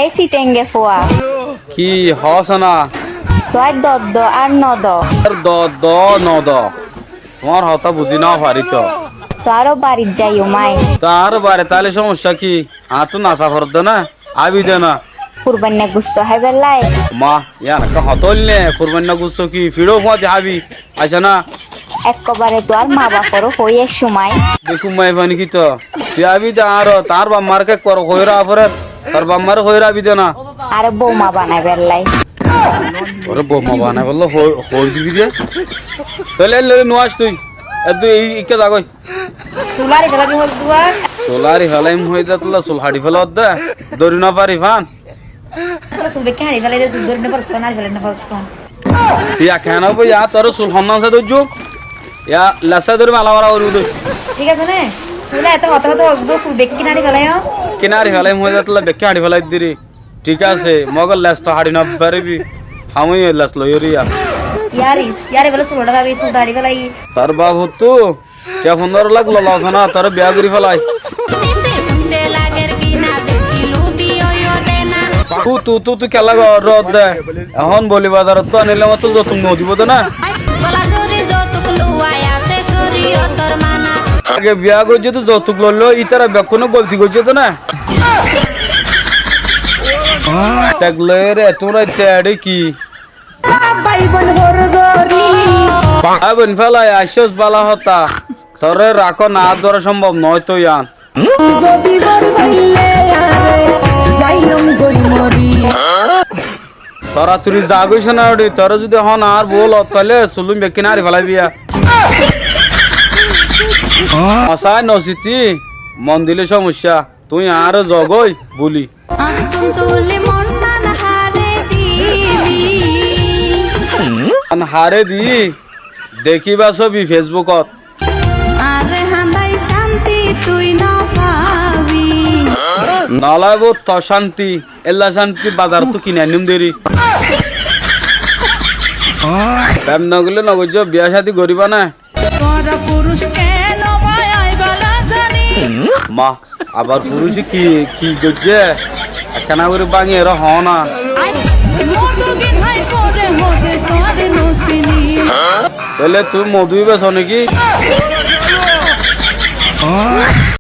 এই সিটেঙ্গে ফোয়া কি হস না তোর দদ্দ আর নদ দ দ ন দ তোমার হতা বুঝি না পারি তো তোরও বাড়ির যাইও মাই তার বারে তাহলে সমস্যা কি আর তো নাচা ফরদ না আবি দে না কুরবান্না গুস্ত হাই বেলাই মা ইয়ান একটা হতল নে কুরবান গুস্ত কি ফিরো ফাতে হাবি আচ্ছা না একবারে তো আর মা বাপরও হইয়ের সময় দেখুম মাই ফানি কি তো তুই আবি দে আর তার বাম্মারকে কর হইরা আফরে তার বাম্মার হইরা আবি দে না আর বৌমা বানাই বেলাই ওরে বোমা বানাই বললো হই দিবি দে চলে এলে নোয়াস তুই তুই ইকে যাগই সুলারি ফেলা কি হল দুয়ার সোলারি ফেলাইম হই দে তোলা সোল হাড়ি ফেলত দে দরি না পারি ফান তোরা সুলবে কি হারি ফেলাই দে সুল ধরে নেবার সোনার ফেলে নেবার সোন ইয়া কেন বই ইয়া তোর সোল হন্না সে দজু ইয়া লাসা দরি মালা মারা ওরু দে ঠিক আছে নে সুলা এত হত হত হসবো সুল বেকি নারি ফেলাই কিনারি ফেলাইম হই দে তোলা বেকে হাড়ি ফেলাই দিরি ঠিক আছে মগল লাস তো হাড়ি না পারিবি আমি লাস লইরিয়া ইয়ারে বলে সুলটা ভাবি সুল হারি ফেলাই তার বাপ হতো কে সুন্দর লাগলো লাসনা তার বিয়া করি ফেলাই তুই খেলা রদ দে এখন বলি বাজারত তো আনিলে মতো যতুক নদিব তো না আগে বিয়া করছে তো যৌতুক লড়লো ইতারা বেক্ষণ গলতি করছে তো না দেখলে রে তোরা তেড়ে কি আইবন ফেলাই আইসস বালা হতা তোরে রাখো না ধরা সম্ভব নয় তো ইয়ান তোরা তুই জাগইছ না ওডি তোরা যদি হন আর বল তাহলে সুলুম বেকি না রে ফেলাই বিয়া আসাই নসিতি মন দিলে সমস্যা তুই আর জগই বলি হারে দি দেখিবা ছবি ফেসবুকত নলাইব তো শান্তি এল্লা শান্তি বাজার তো কিনে আনিম দেরি প্রেম নগলে নগজ বিয়া শাদি করিবা না মা আবার পুরুষ কি কি গজ্জে একখানা করে বাঙি এর হ না তাহলে তুই মধুই বেছ নাকি